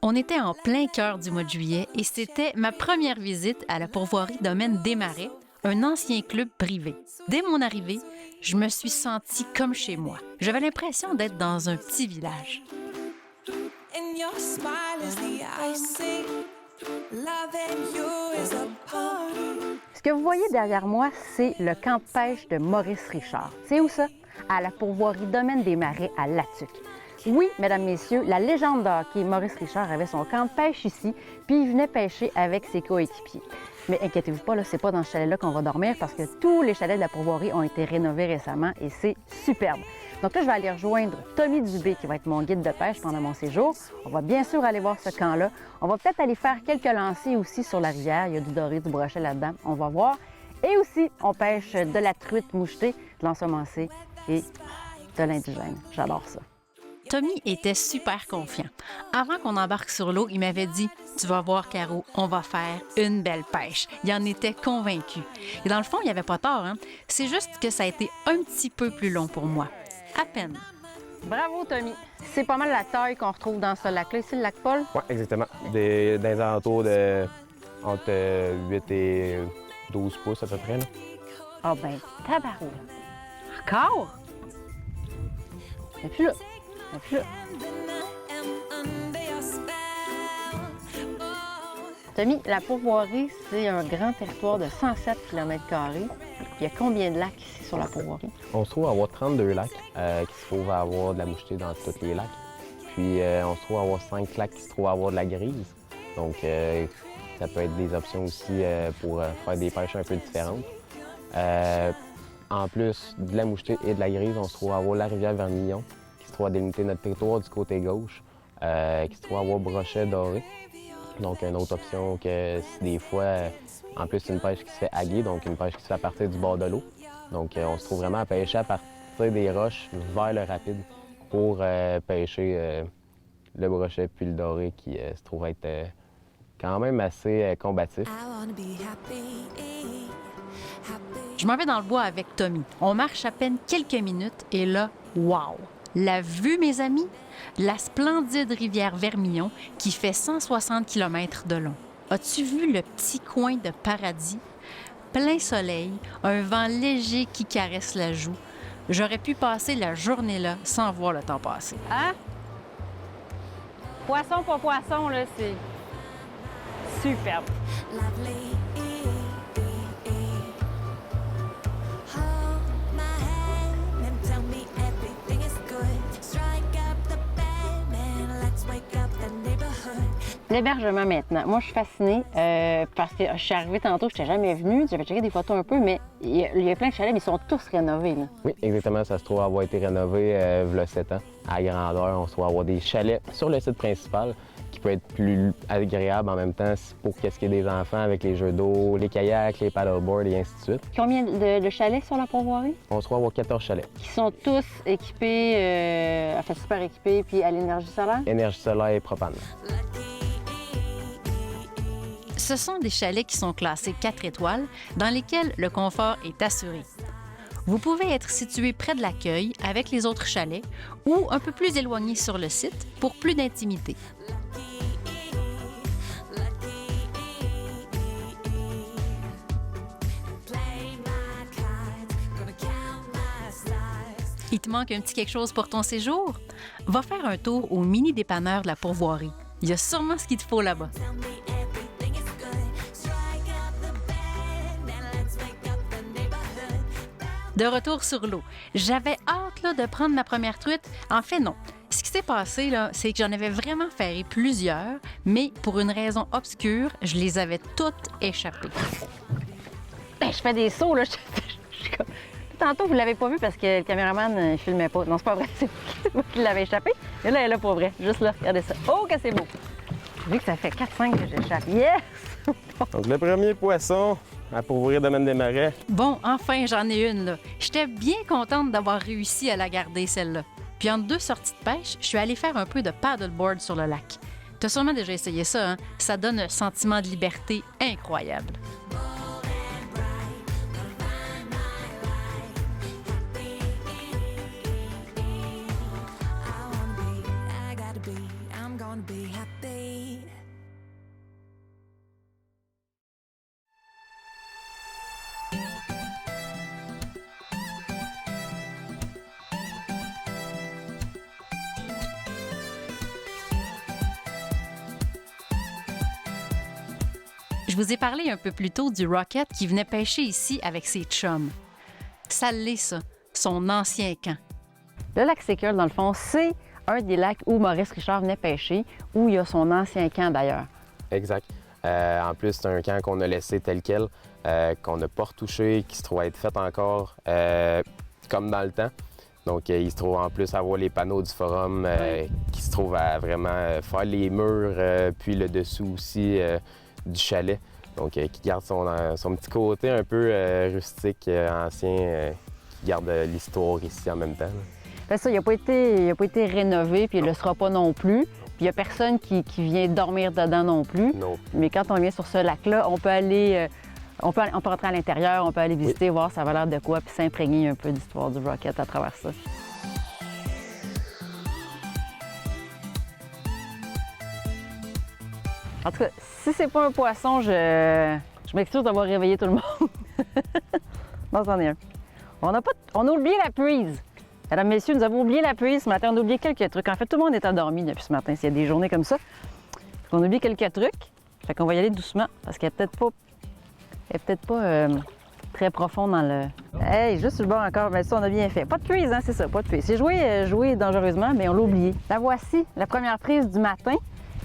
On était en plein cœur du mois de juillet et c'était ma première visite à la pourvoirie Domaine des Marais, un ancien club privé. Dès mon arrivée, je me suis sentie comme chez moi. J'avais l'impression d'être dans un petit village. Ce que vous voyez derrière moi, c'est le camp de pêche de Maurice Richard. C'est où ça? À la pourvoirie Domaine des Marais à Latuc. Oui, mesdames, messieurs, la légende de hockey Maurice Richard avait son camp de pêche ici, puis il venait pêcher avec ses coéquipiers. Mais inquiétez-vous pas, c'est pas dans ce chalet-là qu'on va dormir parce que tous les chalets de la pourvoirie ont été rénovés récemment et c'est superbe. Donc là, je vais aller rejoindre Tommy Dubé qui va être mon guide de pêche pendant mon séjour. On va bien sûr aller voir ce camp-là. On va peut-être aller faire quelques lancers aussi sur la rivière. Il y a du doré, du brochet là-dedans. On va voir. Et aussi, on pêche de la truite mouchetée, de l'ensemencé et de l'indigène. J'adore ça. Tommy était super confiant. Avant qu'on embarque sur l'eau, il m'avait dit « Tu vas voir, Caro, on va faire une belle pêche. » Il en était convaincu. Et dans le fond, il n'y avait pas tort, hein? C'est juste que ça a été un petit peu plus long pour moi. À peine. Bravo, Tommy. C'est pas mal la taille qu'on retrouve dans ce lac-là. Ici, le lac Paul? Oui, exactement. Dans les alentours de entre 8 et 12 pouces à peu près. Ah ben, tabarou. Encore? Et puis là. Et puis là. Tommy, la pourvoirie, c'est un grand territoire de 107 km². Il y a combien de lacs ici sur la pourvoirie? On se trouve à avoir 32 lacs qui se trouvent à avoir de la mouchetée dans tous les lacs. Puis on se trouve à avoir 5 lacs qui se trouvent à avoir de la grise. Donc ça peut être des options aussi pour faire des pêches un peu différentes. En plus de la mouchetée et de la grise, on se trouve à avoir la rivière Vermillon qui se trouve à délimiter notre territoire du côté gauche, qui se trouve à avoir brochet doré. Donc une autre option que si des fois, en plus c'est une pêche qui se fait à gué, donc une pêche qui se fait à partir du bord de l'eau. Donc on se trouve vraiment à pêcher à partir des roches vers le rapide pour pêcher le brochet puis le doré qui se trouve être quand même assez combatif. Je m'en vais dans le bois avec Tommy. On marche à peine quelques minutes et là, wow! La vue, mes amis, la splendide rivière Vermillon qui fait 160 km de long. As-tu vu le petit coin de paradis? Plein soleil, un vent léger qui caresse la joue. J'aurais pu passer la journée là sans voir le temps passer. Hein? Poisson, pas poisson, là, c'est superbe. L'hébergement maintenant. Moi, je suis fascinée parce que je suis arrivée tantôt, je n'étais jamais venue. J'avais checké des photos un peu, mais il y a plein de chalets, mais ils sont tous rénovés. Là. Oui, exactement. Ça se trouve avoir été rénové il y a 7 ans. À grandeur, on se trouve avoir des chalets sur le site principal qui peut être plus agréable en même temps pour qu'est-ce qu'il y ait des enfants avec les jeux d'eau, les kayaks, les paddleboards et ainsi de suite. Combien de chalets sur la pourvoirie? On se trouve avoir 14 chalets. Qui sont tous équipés, enfin super équipés, puis à l'énergie solaire? Énergie solaire et propane. Ce sont des chalets qui sont classés 4 étoiles, dans lesquels le confort est assuré. Vous pouvez être situé près de l'accueil avec les autres chalets ou un peu plus éloigné sur le site pour plus d'intimité. Il te manque un petit quelque chose pour ton séjour? Va faire un tour au mini-dépanneur de la pourvoirie. Il y a sûrement ce qu'il te faut là-bas. De retour sur l'eau. J'avais hâte là, de prendre ma première truite. En fait, non. Ce qui s'est passé, là, c'est que j'en avais vraiment ferré plusieurs, mais pour une raison obscure, je les avais toutes échappées. Ben, je fais des sauts, là. Tantôt, vous ne l'avez pas vu parce que le caméraman ne filmait pas. Non, c'est pas vrai, c'est moi qui l'avais échappé. Et là, elle est là pour vrai. Juste là, regardez ça. Oh, que c'est beau! Vu que ça fait 4-5 que j'échappe. Yes! Donc, le premier poisson à pourvoirie Domaine des Marais. Bon, enfin, j'en ai une, là. J'étais bien contente d'avoir réussi à la garder, celle-là. Puis, entre deux sorties de pêche, je suis allée faire un peu de paddleboard sur le lac. T'as sûrement déjà essayé ça, hein? Ça donne un sentiment de liberté incroyable. Je vous ai parlé un peu plus tôt du Rocket qui venait pêcher ici avec ses chums. Ça l'est, ça, son ancien camp. Le lac Sécule, dans le fond, c'est un des lacs où Maurice Richard venait pêcher, où il y a son ancien camp d'ailleurs. Exact. En plus, c'est un camp qu'on a laissé tel quel, qu'on n'a pas retouché, qui se trouve à être fait encore comme dans le temps. Donc, il se trouve en plus à avoir les panneaux du forum, qui se trouvent à vraiment faire les murs, puis le dessous aussi du chalet. Donc, qui garde son petit côté un peu rustique, ancien, qui garde l'histoire ici en même temps. Fait ça, il n'a pas été rénové, puis il ne le sera pas non plus. Puis il n'y a personne qui vient dormir dedans non plus. Non. Mais quand on vient sur ce lac-là, on peut aller, on peut rentrer à l'intérieur, on peut aller visiter, voir ça va l'air de quoi, puis s'imprégner un peu d'histoire du Rocket à travers ça. En tout cas, si c'est pas un poisson, je m'excuse d'avoir réveillé tout le monde. Non, c'en est un. On a oublié la puise. Mesdames, messieurs, nous avons oublié la puise ce matin. On a oublié quelques trucs. En fait, tout le monde est endormi depuis ce matin, s'il y a des journées comme ça. On a oublié quelques trucs. Fait qu'on va y aller doucement, parce qu'elle est peut-être pas très profonde dans le... Hey, juste sur le bord encore, mais ça, on a bien fait. Pas de puise, hein, c'est ça, pas de puise. C'est joué dangereusement, mais on l'a oublié. La voici, la première prise du matin.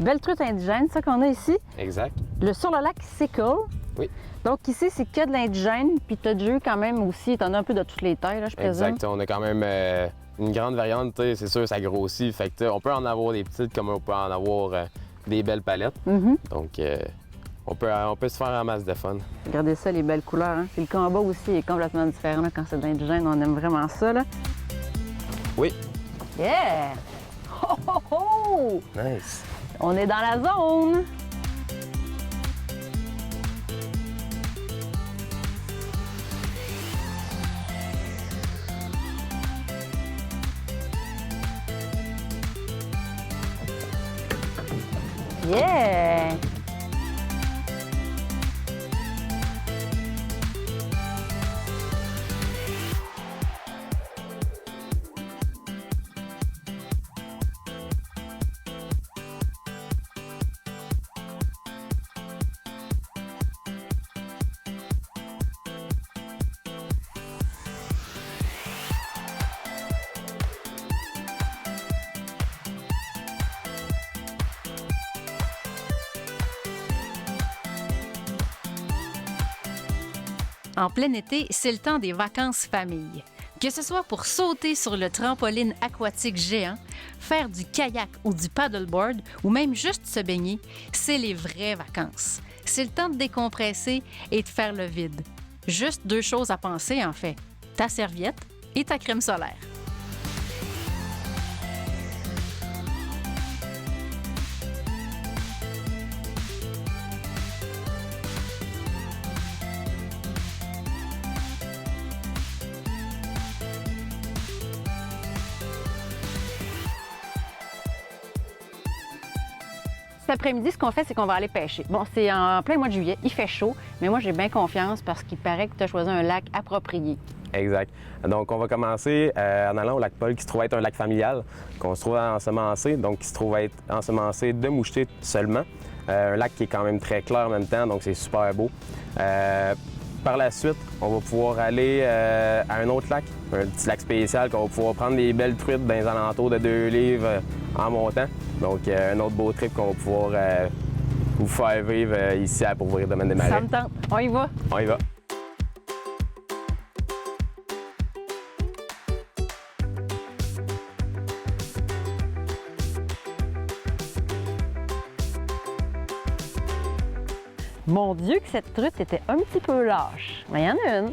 Belle truite indigène, ça qu'on a ici. Exact. Sur le lac Sécule. Oui. Donc ici, c'est que de l'indigène, puis tu as déjà eu quand même aussi, tu en as un peu de toutes les tailles, là, je présume. Exact. On a quand même une grande variante, c'est sûr, ça grossit. Fait que on peut en avoir des petites comme on peut en avoir des belles palettes. Donc, on peut se faire en masse de fun. Regardez ça, les belles couleurs. Hein? Puis le combat aussi est complètement différent là, quand c'est de l'indigène. On aime vraiment ça, là. Oui. Yeah! Oh, oh, oh! Nice. On est dans la zone! Yeah! En plein été, c'est le temps des vacances famille. Que ce soit pour sauter sur le trampoline aquatique géant, faire du kayak ou du paddleboard, ou même juste se baigner, c'est les vraies vacances. C'est le temps de décompresser et de faire le vide. Juste deux choses à penser, en fait. Ta serviette et ta crème solaire. Cet après-midi, ce qu'on fait, c'est qu'on va aller pêcher. Bon, c'est en plein mois de juillet, il fait chaud, mais moi, j'ai bien confiance parce qu'il paraît que tu as choisi un lac approprié. Exact. Donc, on va commencer en allant au lac Paul, qui se trouve être un lac familial, qu'on se trouve ensemencé, donc qui se trouve être ensemencé de mouchetés seulement. Un lac qui est quand même très clair en même temps, donc c'est super beau. Par la suite, on va pouvoir aller à un autre lac, un petit lac spécial, qu'on va pouvoir prendre des belles truites dans les alentours de 2 livres en montant. Donc, un autre beau trip qu'on va pouvoir vous faire vivre ici à Pourvoirie Domaine des Marais. Ça me tente. On y va? On y va. Mon Dieu, que cette truite était un petit peu lâche. Mais il y en a une.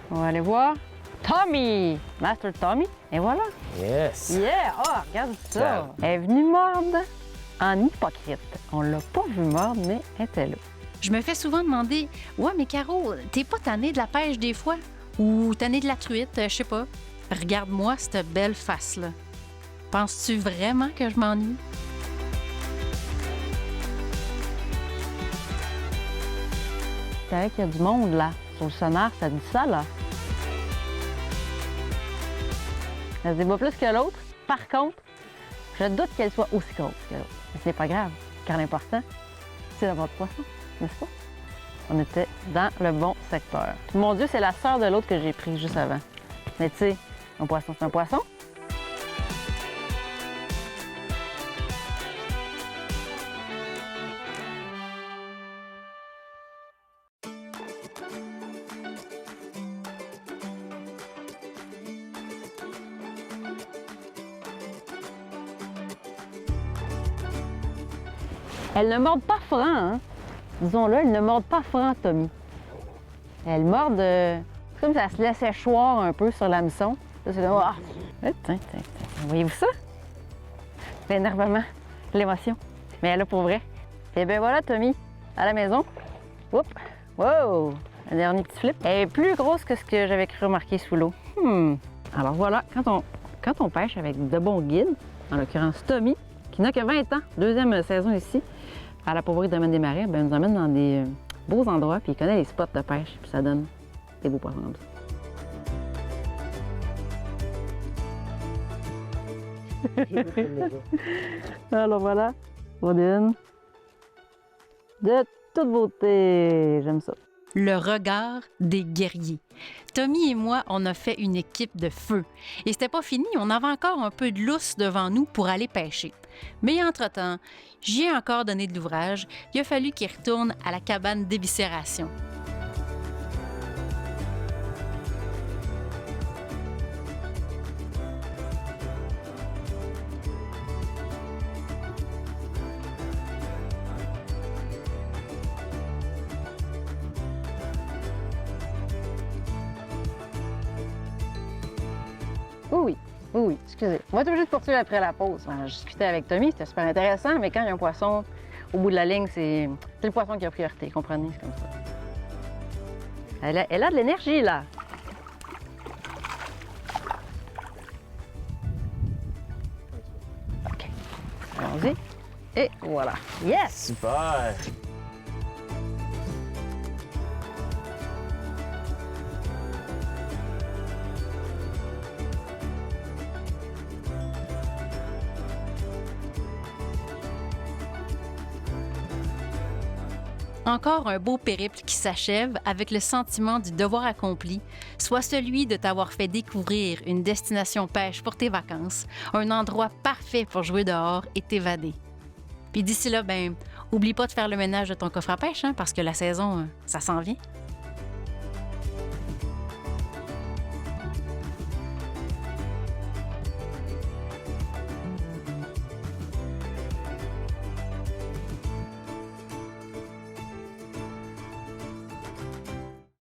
On va aller voir. Tommy! Master Tommy. Et voilà. Yes! Yeah! Oh, regarde ça! Elle est venue mordre en hypocrite. On l'a pas vu mordre, mais elle était là. Je me fais souvent demander, ouais, mais Caro, t'es pas tannée de la pêche des fois? Ou tannée de la truite, je sais pas. Regarde-moi cette belle face-là. Penses-tu vraiment que je m'ennuie? Tu savais qu'il y a du monde, là. Sur le sonar, ça dit ça, là. Elle se débat plus que l'autre. Par contre, je doute qu'elle soit aussi grosse que l'autre. Mais ce n'est pas grave, car l'important, c'est d'avoir de poisson, n'est-ce pas? On était dans le bon secteur. Mon Dieu, c'est la sœur de l'autre que j'ai pris juste avant. Mais tu sais, un poisson, c'est un poisson. Elles ne mordent pas franc, hein? Disons-le, elles ne mordent pas franc, Tommy. Elles mordent... c'est comme si elles se laissaient choir un peu sur l'hameçon. Là, c'est comme... Ah! Tiens. Voyez-vous ça? L'énervement, l'émotion. Mais elle est là pour vrai. Et bien voilà, Tommy, à la maison. Oups! Wow! Un dernier petit flip. Elle est plus grosse que ce que j'avais cru remarquer sous l'eau. Alors voilà, quand on pêche avec de bons guides, en l'occurrence Tommy, qui n'a que 20 ans, deuxième saison ici, à la Pourvoirie Domaine des Marais, bien, il nous emmène dans des beaux endroits, puis il connaît les spots de pêche, puis ça donne des beaux poissons comme ça. Alors voilà, Odin, de toute beauté, j'aime ça. Le regard des guerriers. Tommy et moi, on a fait une équipe de feu. Et c'était pas fini, on avait encore un peu de lousse devant nous pour aller pêcher. Mais entre-temps, j'y ai encore donné de l'ouvrage. Il a fallu qu'il retourne à la cabane d'éviscération. Oui, excusez. On va être obligé de poursuivre après la pause. Je discutais avec Tommy, c'était super intéressant, mais quand il y a un poisson au bout de la ligne, c'est le poisson qui a priorité, comprenez? C'est comme ça. Elle a de l'énergie, là. OK. Allons-y. Et voilà. Yes! Super! Encore un beau périple qui s'achève avec le sentiment du devoir accompli, soit celui de t'avoir fait découvrir une destination pêche pour tes vacances, un endroit parfait pour jouer dehors et t'évader. Puis d'ici là, oublie pas de faire le ménage de ton coffre à pêche, hein, parce que la saison, ça s'en vient.